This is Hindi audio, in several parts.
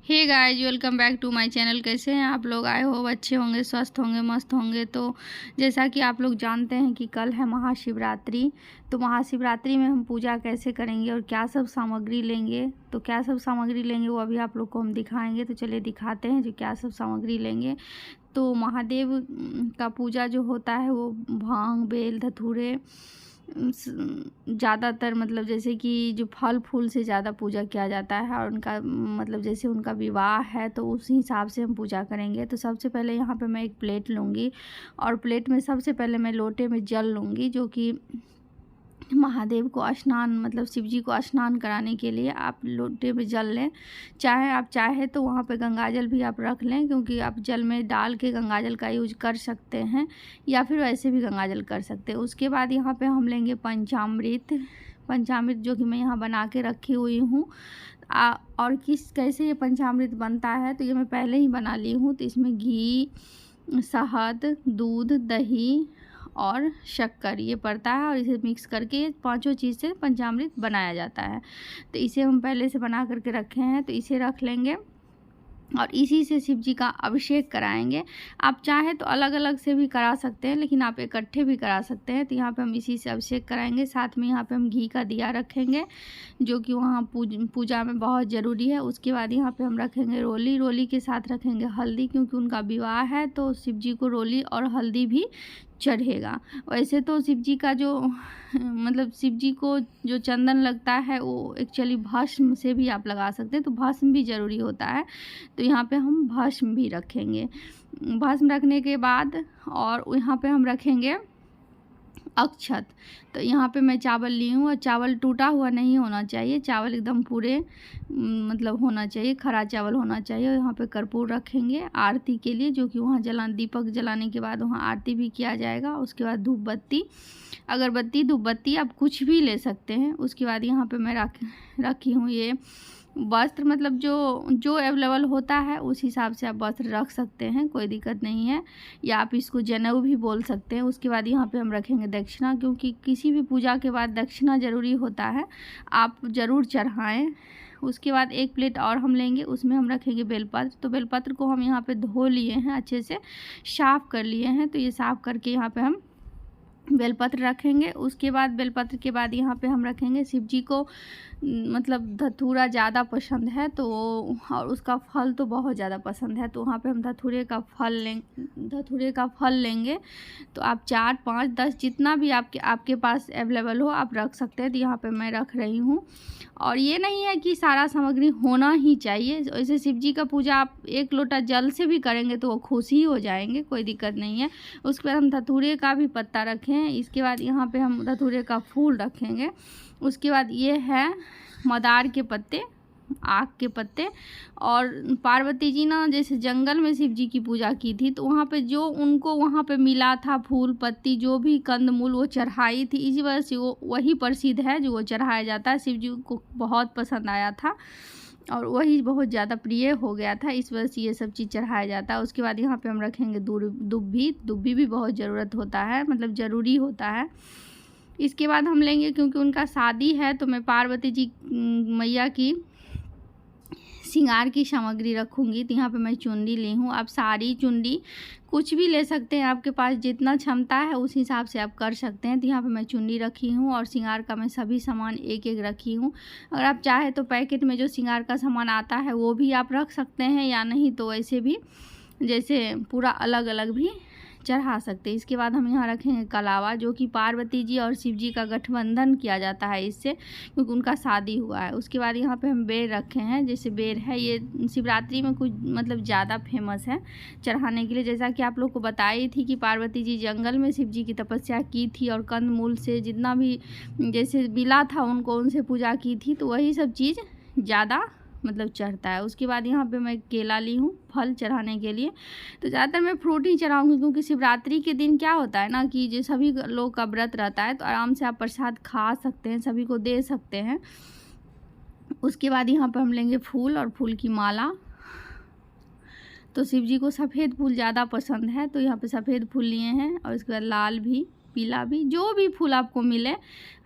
Hey guys, welcome back to my channel. कैसे हैं आप लोग? आए हो अच्छे होंगे, स्वस्थ होंगे, मस्त होंगे। तो जैसा कि आप लोग जानते हैं कि कल है महाशिवरात्रि। तो महाशिवरात्रि में हम पूजा कैसे करेंगे और क्या सब सामग्री लेंगे, तो क्या सब सामग्री लेंगे वो अभी आप लोग को हम दिखाएंगे। तो चलिए दिखाते हैं जो क्या सब सामग्री लेंगे। तो महादेव का पूजा जो होता है वो भांग, बेल, धतूरे, ज़्यादातर मतलब जैसे कि जो फल फूल से ज़्यादा पूजा किया जाता है। और उनका मतलब जैसे उनका विवाह है तो उस हिसाब से हम पूजा करेंगे। तो सबसे पहले यहाँ पे मैं एक प्लेट लूँगी और प्लेट में सबसे पहले मैं लोटे में जल लूँगी, जो कि महादेव को स्नान मतलब शिव जी को स्नान कराने के लिए आप लोटे में जल लें। चाहे आप चाहे तो वहाँ पे गंगाजल भी आप रख लें, क्योंकि आप जल में डाल के गंगाजल का यूज कर सकते हैं या फिर वैसे भी गंगाजल कर सकते हैं। उसके बाद यहाँ पे हम लेंगे पंचामृत। पंचामृत जो कि मैं यहाँ बना के रखी हुई हूँ। और कैसे ये पंचामृत बनता है तो ये मैं पहले ही बना ली हूँ। तो इसमें घी, शहद, दूध, दही और शक्कर ये पड़ता है और इसे मिक्स करके पांचों चीज़ से पंचामृत बनाया जाता है। तो इसे हम पहले से बना करके रखे हैं, तो इसे रख लेंगे और इसी से शिव जी का अभिषेक कराएंगे। आप चाहे तो अलग अलग से भी करा सकते हैं, लेकिन आप इकट्ठे भी करा सकते हैं। तो यहाँ पे हम इसी से अभिषेक कराएंगे। साथ में यहाँ पे हम घी का दिया रखेंगे, जो कि वहाँ पूजा में बहुत ज़रूरी है। उसके बाद यहाँ पे हम रखेंगे रोली। रोली के साथ रखेंगे हल्दी, क्योंकि उनका विवाह है तो शिव जी को रोली और हल्दी भी चढ़ेगा। वैसे तो शिव जी का जो मतलब शिव जी को जो चंदन लगता है वो एक्चुअली भस्म से भी आप लगा सकते हैं, तो भस्म भी ज़रूरी होता है। तो यहाँ पे हम भस्म भी रखेंगे। भस्म रखने के बाद और यहाँ पे हम रखेंगे अक्षत। तो यहाँ पे मैं चावल ली हूँ और चावल टूटा हुआ नहीं होना चाहिए, चावल एकदम पूरे मतलब होना चाहिए, खरा चावल होना चाहिए। और यहाँ पे कर्पूर रखेंगे आरती के लिए, जो कि वहाँ दीपक जलाने के बाद वहाँ आरती भी किया जाएगा। उसके बाद धूप बत्ती, अगरबत्ती, धूप बत्ती आप कुछ भी ले सकते हैं। उसके बाद यहाँ पे मैं रखी हूँ ये वस्त्र, मतलब जो अवेलेबल होता है उस हिसाब से आप वस्त्र रख सकते हैं, कोई दिक्कत नहीं है। या आप इसको जनेऊ भी बोल सकते हैं। उसके बाद यहाँ पे हम रखेंगे दक्षिणा, क्योंकि किसी भी पूजा के बाद दक्षिणा ज़रूरी होता है, आप ज़रूर चढ़ाएं। उसके बाद एक प्लेट और हम लेंगे, उसमें हम रखेंगे बेलपत्र। तो बेलपत्र को हम यहाँ पे धो लिए हैं, अच्छे से साफ़ कर लिए हैं। तो ये साफ़ करके यहाँ पे हम बेलपत्र रखेंगे। उसके बाद बेलपत्र के बाद यहाँ पे हम रखेंगे शिव जी को मतलब धतूरा ज़्यादा पसंद है तो और उसका फल तो बहुत ज़्यादा पसंद है, तो वहाँ पे हम धतूरे का फल लेंगे। तो आप 4, 5, 10 जितना भी आपके पास अवेलेबल हो आप रख सकते हैं। तो यहाँ पे मैं रख रही हूँ। और ये नहीं है कि सारा सामग्री होना ही चाहिए। वैसे शिव जी का पूजा आप 1 लोटा जल से भी करेंगे तो वो खुश ही हो जाएंगे, कोई दिक्कत नहीं है। उसके बाद हम धतूरे का भी पत्ता रखें। इसके बाद यहाँ पे हम धतूरे का फूल रखेंगे। उसके बाद ये है मदार के पत्ते, आक के पत्ते। और पार्वती जी ना जैसे जंगल में शिव जी की पूजा की थी, तो वहाँ पे जो उनको वहाँ पे मिला था फूल पत्ती जो भी कंदमूल वो चढ़ाई थी, इसी वजह से वो वही प्रसिद्ध है जो वो चढ़ाया जाता है। शिव जी को बहुत पसंद आया था और वही बहुत ज़्यादा प्रिय हो गया था, इस वजह से ये सब चीज़ चढ़ाया जाता है। उसके बाद यहाँ पे हम रखेंगे दुब्बी भी बहुत ज़रूरत होता है, मतलब ज़रूरी होता है। इसके बाद हम लेंगे, क्योंकि उनका शादी है तो मैं पार्वती जी मैया की श्रृंगार की सामग्री रखूँगी। तो यहाँ पे मैं चुनरी ली हूँ। आप साड़ी चुनरी कुछ भी ले सकते हैं, आपके पास जितना क्षमता है उस हिसाब से आप कर सकते हैं। तो यहाँ पे मैं चुनरी रखी हूँ और श्रृंगार का मैं सभी सामान एक एक रखी हूँ। अगर आप चाहे तो पैकेट में जो श्रृंगार का सामान आता है वो भी आप रख सकते हैं, या नहीं तो ऐसे भी जैसे पूरा अलग अलग भी चढ़ा सकते हैं। इसके बाद हम यहाँ रखेंगे कलावा, जो कि पार्वती जी और शिव जी का गठबंधन किया जाता है इससे, क्योंकि उनका शादी हुआ है। उसके बाद यहाँ पे हम बेर रखे हैं। जैसे बेर है ये शिवरात्रि में कुछ मतलब ज़्यादा फेमस है चढ़ाने के लिए। जैसा कि आप लोग को बताई थी कि पार्वती जी जंगल में शिव जी की तपस्या की थी और कंदमूल से जितना भी जैसे मिला था उनको उनसे पूजा की थी, तो वही सब चीज़ ज़्यादा मतलब चढ़ता है। उसके बाद यहाँ पे मैं केला ली हूँ फल चढ़ाने के लिए। तो ज़्यादातर मैं फ्रूट ही चढ़ाऊँगी, क्योंकि शिवरात्रि के दिन क्या होता है ना कि जो सभी लोग का व्रत रहता है तो आराम से आप प्रसाद खा सकते हैं, सभी को दे सकते हैं। उसके बाद यहाँ पर हम लेंगे फूल और फूल की माला। तो शिव जी को सफ़ेद फूल ज़्यादा पसंद है, तो यहाँ पे सफ़ेद फूल लिए हैं और उसके बाद लाल भी पीला भी, जो भी फूल आपको मिले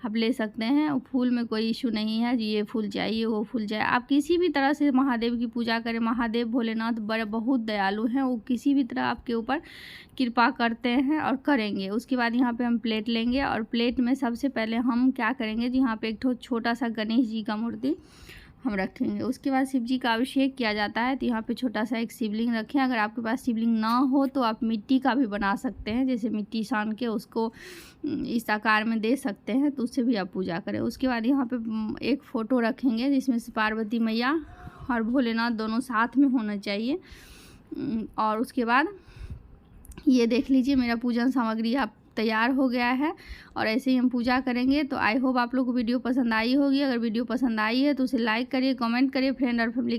आप ले सकते हैं। फूल में कोई इशू नहीं है, ये फूल चाहिए वो फूल चाहिए। आप किसी भी तरह से महादेव की पूजा करें, महादेव भोलेनाथ बड़े बहुत दयालु हैं, वो किसी भी तरह आपके ऊपर कृपा करते हैं और करेंगे। उसके बाद यहाँ पे हम प्लेट लेंगे और प्लेट में सबसे पहले हम क्या करेंगे जी, यहाँ पे एक छोटा सा गणेश जी का मूर्ति हम रखेंगे। उसके बाद शिव जी का अभिषेक किया जाता है, तो यहाँ पे छोटा सा एक शिवलिंग रखें। अगर आपके पास शिवलिंग ना हो तो आप मिट्टी का भी बना सकते हैं, जैसे मिट्टी सान के उसको इस आकार में दे सकते हैं, तो उससे भी आप पूजा करें। उसके बाद यहाँ पे एक फ़ोटो रखेंगे जिसमें से पार्वती मैया और भोलेनाथ दोनों साथ में होना चाहिए। और उसके बाद ये देख लीजिए मेरा पूजन सामग्री आप तैयार हो गया है और ऐसे ही हम पूजा करेंगे। तो आई होप आप लोग को वीडियो पसंद आई होगी। अगर वीडियो पसंद आई है तो उसे लाइक करिए, कमेंट करिए, फ्रेंड और फैमिली